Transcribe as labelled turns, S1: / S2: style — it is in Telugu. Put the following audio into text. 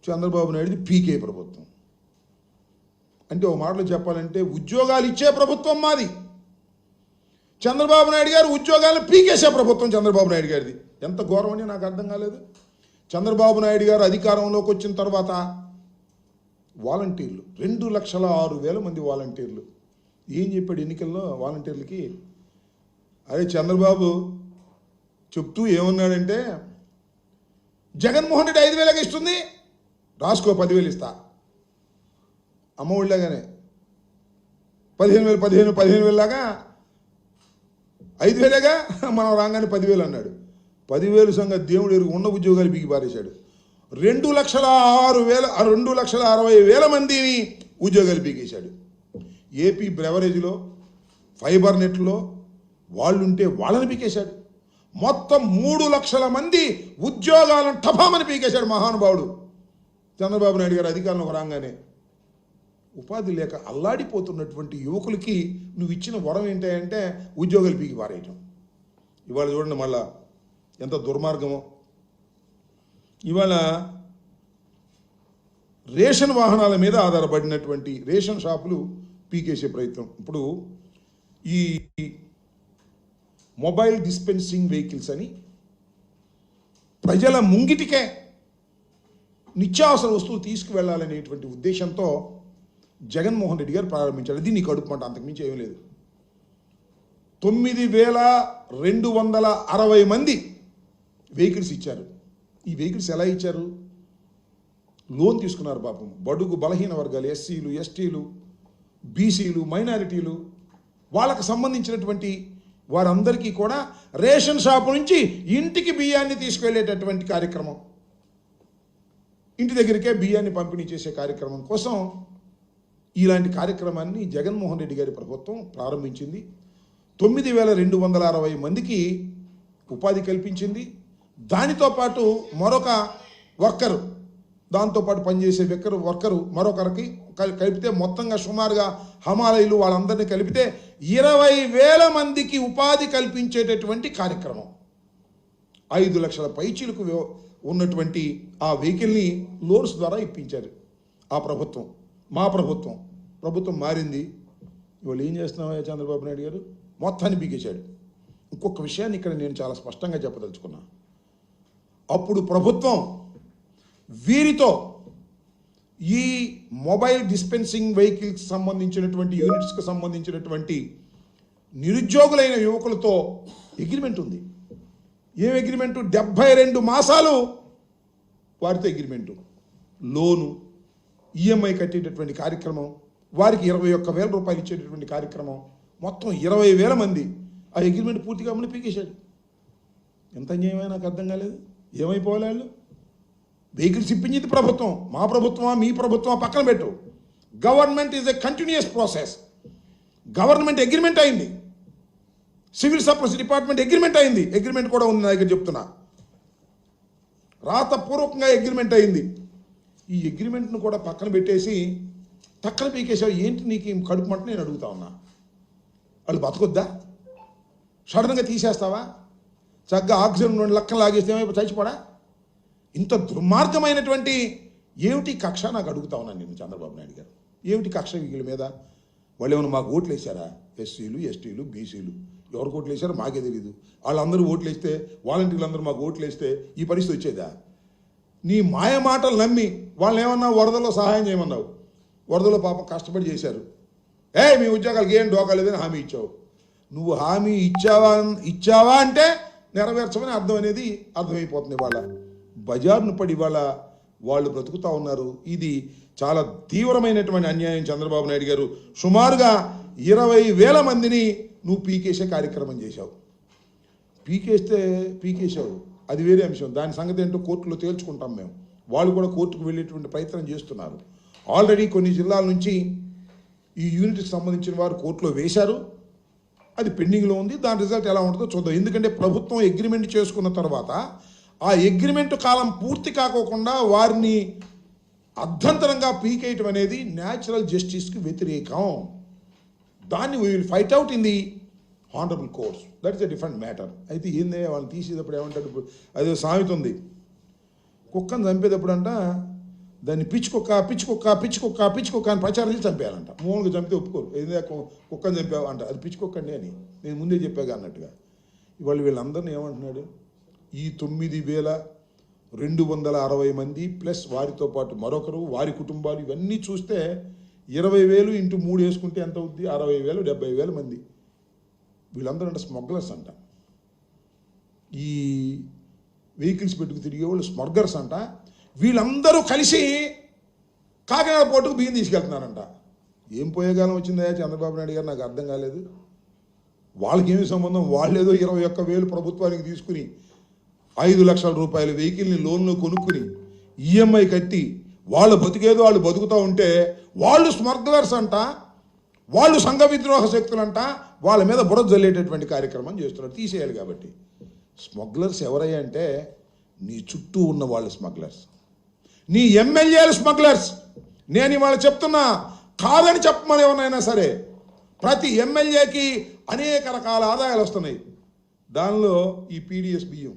S1: చంద్రబాబు నాయుడుది పీకే ప్రభుత్వం. అంటే ఒక మాటలో చెప్పాలంటే ఉద్యోగాలు ఇచ్చే ప్రభుత్వం మాది. చంద్రబాబు నాయుడు గారు ఉద్యోగాలను పీకేసే ప్రభుత్వం చంద్రబాబు నాయుడు గారిది. ఎంత ఘోరం అని నాకు అర్థం కాలేదు. చంద్రబాబు నాయుడు గారు అధికారంలోకి వచ్చిన తర్వాత వాలంటీర్లు 2,06,000 మంది వాలంటీర్లు. ఏం చెప్పాడు ఎన్నికల్లో వాలంటీర్లకి? అదే చంద్రబాబు చెప్తూ ఏమన్నాడంటే, జగన్మోహన్ రెడ్డి 5,000 ఇస్తుంది, రాసుకో 10,000 ఇస్తా. అమ్మ ఒళ్ళగానే 15,000 లాగా 5,000గా మనం రాగానే 10,000 అన్నాడు. 10,000 సంగతి దేవుడు ఎరుగు. ఉన్న ఉద్యోగాలు పీకి పారేశాడు. 2,60,000 మందిని ఉద్యోగాలు పీకేశాడు. ఏపీ బ్రెవరేజ్లో, ఫైబర్ నెట్లో వాళ్ళుంటే వాళ్ళని పీకేశాడు. మొత్తం 3 లక్షల మంది ఉద్యోగాలను టపామని పీకేశాడు మహానుభావుడు చంద్రబాబు నాయుడు గారు అధికారంలోకి రాగానే. ఉపాధి లేక అల్లాడిపోతున్నటువంటి యువకులకి నువ్వు ఇచ్చిన వరం ఏంటంటే ఉద్యోగాలు పీకి పారేయటం. ఇవాళ చూడండి మళ్ళా ఎంత దుర్మార్గమో. ఇవాళ రేషన్ వాహనాల మీద ఆధారపడినటువంటి రేషన్ షాపులు పీకేసే ప్రయత్నం. ఇప్పుడు ఈ మొబైల్ డిస్పెన్సింగ్ వెహికల్స్ అని ప్రజల ముంగిటికే నిత్యావసర వస్తువులు తీసుకువెళ్ళాలనేటువంటి ఉద్దేశంతో జగన్మోహన్ రెడ్డి గారు ప్రారంభించారు. అది నీ కడుపు మంట, అంతకుమించి ఏమీ లేదు. 9,260 మంది వెహికల్స్ ఇచ్చారు. ఈ వెహికల్స్ ఎలా ఇచ్చారు? లోన్ తీసుకున్నారు పాపం. బడుగు బలహీన వర్గాలు, ఎస్సీలు, ఎస్టీలు, బీసీలు, మైనారిటీలు, వాళ్ళకు సంబంధించినటువంటి వారందరికీ కూడా రేషన్ షాపు నుంచి ఇంటికి బియ్యాన్ని తీసుకువెళ్ళేటటువంటి కార్యక్రమం, ఇంటి దగ్గరికే బియ్యాన్ని పంపిణీ చేసే కార్యక్రమం కోసం ఇలాంటి కార్యక్రమాన్ని జగన్మోహన్ రెడ్డి గారి ప్రభుత్వం ప్రారంభించింది. 9,260 మందికి ఉపాధి కల్పించింది. దానితో పాటు మరొక వర్కరు, దాంతోపాటు పనిచేసే వర్కరు మరొకరికి కలిపితే మొత్తంగా సుమారుగా హమాలయులు వాళ్ళందరినీ కలిపితే 20,000 మందికి ఉపాధి కల్పించేటటువంటి కార్యక్రమం. 5 లక్షల పైచీలకు ఉన్నటువంటి ఆ వెహికల్ని లోన్స్ ద్వారా ఇప్పించారు ఆ ప్రభుత్వం. మా ప్రభుత్వం మారింది. ఇవాళ ఏం చేస్తున్నావా చంద్రబాబు నాయుడు గారు? మొత్తాన్ని పీకేశాడు. ఇంకొక విషయాన్ని ఇక్కడ నేను చాలా స్పష్టంగా చెప్పదలుచుకున్నా. అప్పుడు ప్రభుత్వం వీరితో ఈ మొబైల్ డిస్పెన్సింగ్ వెహికల్స్ సంబంధించినటువంటి యూనిట్స్కి సంబంధించినటువంటి నిరుద్యోగులైన యువకులతో అగ్రిమెంట్ ఉంది. ఏం అగ్రిమెంటు? 72 మాసాలు వారితో అగ్రిమెంటు. లోను, ఈఎంఐ కట్టేటటువంటి కార్యక్రమం, వారికి 21,000 రూపాయలు ఇచ్చేటటువంటి కార్యక్రమం, మొత్తం 20,000 మంది ఆ అగ్రిమెంట్ పూర్తిగా అమలు పీకేశాడు. ఎంత అన్యాయమైనా నాకు అర్థం కాలేదు. ఏమైపోవాలి వాళ్ళు? వెహికల్స్ ఇప్పించింది ప్రభుత్వం. మా ప్రభుత్వమా మీ ప్రభుత్వమా పక్కన పెట్టు. Government is a continuous process. Government agreement అయింది, సివిల్ సప్లైస్ డిపార్ట్మెంట్ అగ్రిమెంట్ అయింది. అగ్రిమెంట్ కూడా ఉంది నా దగ్గర, చెప్తున్నా. రాతపూర్వకంగా అగ్రిమెంట్ అయింది. ఈ అగ్రిమెంట్ను కూడా పక్కన పెట్టేసి పక్కన పీకేసావు. ఏంటి నీకు కడుపు మంట నేను అడుగుతా ఉన్నా. వాళ్ళు బతకొద్దా? సడన్గా తీసేస్తావా? చక్కగా ఆక్సిజన్ 2 లక్షలు లాగేస్తే చచ్చిపోడా? ఇంత దుర్మార్గమైనటువంటి ఏమిటి కక్ష నాకు అడుగుతా ఉన్నాను నేను చంద్రబాబు నాయుడు గారు. ఏమిటి కక్ష వీళ్ళ మీద? వాళ్ళు ఏమైనా మాకు ఓట్లు వేసారా? ఎస్సీలు, ఎస్టీలు, బీసీలు ఎవరికి ఓట్లు వేసారో మాకే తెలీదు. వాళ్ళందరూ ఓట్లు వేస్తే, వాలంటీర్లు అందరూ మాకు ఓట్లు వేస్తే ఈ పరిస్థితి వచ్చేదా? నీ మాయ మాటలు నమ్మి వాళ్ళని ఏమన్నావు? వరదలో సహాయం చేయమన్నావు. వరదలో పాపం కష్టపడి చేశారు. మీ ఉద్యోగాలకి ఏం డోకాలేదని హామీ ఇచ్చావు. నువ్వు హామీ ఇచ్చావా అంటే నెరవేర్చమని అర్థం అనేది అర్థమైపోతుంది. ఇవాళ బజార్ను పడి ఇవాళ వాళ్ళు బ్రతుకుతూ ఉన్నారు. ఇది చాలా తీవ్రమైనటువంటి అన్యాయం. చంద్రబాబు నాయుడు గారు సుమారుగా 20,000 మందిని నువ్వు పీకేసే కార్యక్రమం చేశావు. పీకేశావు, అది వేరే అంశం. దాని సంగతి ఏంటో కోర్టులో తేల్చుకుంటాం మేము. వాళ్ళు కూడా కోర్టుకు వెళ్ళేటువంటి ప్రయత్నం చేస్తున్నారు. ఆల్రెడీ కొన్ని జిల్లాల నుంచి ఈ యూనిట్కి సంబంధించిన వారు కోర్టులో వేశారు. అది పెండింగ్లో ఉంది. దాని రిజల్ట్ ఎలా ఉంటుందో చూద్దాం. ఎందుకంటే ప్రభుత్వం అగ్రిమెంట్ చేసుకున్న తర్వాత ఆ అగ్రిమెంట్ కాలం పూర్తి కాకోకుండా వారిని అర్థంతరంగా పీకేయటం అనేది న్యాచురల్ జస్టిస్కి వ్యతిరేకం. దాన్ని we will fight out in the honourable courts. That is a different matter. అయితే ఏందే వాళ్ళని తీసేటప్పుడు ఏమంటాడు? అదే సామెత ఉంది, కుక్కను చంపేటప్పుడు అంట దాన్ని పిచ్చుకొక్క అని ప్రచారం చేసి చంపేయాలంట. మూలుగా చంపితే ఒప్పుకోరు. ఏదైనా కుక్కని చంపావు అంట, అది పిచ్చుకొక్కండి అని నేను ముందే చెప్పాగా అన్నట్టుగా. ఇవాళ వీళ్ళందరినీ ఏమంటున్నాడు, ఈ 9,260 మంది ప్లస్ వారితో పాటు మరొకరు, వారి కుటుంబాలు, ఇవన్నీ చూస్తే 20,000 ఇంటూ 3 వేసుకుంటే ఎంత అవుద్ది? 60,000, 70,000 మంది. వీళ్ళందరూ అంటే స్మగ్లర్స్ అంట. ఈ వెహికల్స్ పెట్టుకు తిరిగేవాళ్ళు స్మగ్లర్స్ అంట. వీళ్ళందరూ కలిసి కాకినాడ పోర్టుకు బియ్యం తీసుకెళ్తున్నారంట. ఏం పోయేకాలం వచ్చిందా చంద్రబాబు నాయుడు గారు? నాకు అర్థం కాలేదు. వాళ్ళకి ఏమి సంబంధం? వాళ్ళేదో 21,000 ప్రభుత్వానికి తీసుకుని 5 లక్షల రూపాయల వెహికల్ని లోన్లో కొనుక్కుని ఈఎంఐ కట్టి వాళ్ళ బతికేదో వాళ్ళు బతుకుతూ ఉంటే వాళ్ళు స్మగ్లర్స్ అంట, వాళ్ళు సంఘ విద్రోహ శక్తులంట. వాళ్ళ మీద బురద జల్లేటటువంటి కార్యక్రమం చేస్తున్నారు. తీసేయాలి. కాబట్టి స్మగ్లర్స్ ఎవరయ్యా అంటే నీ చుట్టూ ఉన్న వాళ్ళు స్మగ్లర్స్, నీ ఎమ్మెల్యేలు స్మగ్లర్స్. నేను ఇవాళ చెప్తున్నా, కాదని చెప్పమని ఎవరైనా సరే, ప్రతి ఎమ్మెల్యేకి అనేక రకాల ఆదాయాలు వస్తున్నాయి. దానిలో ఈ పీడిఎస్ బియ్యం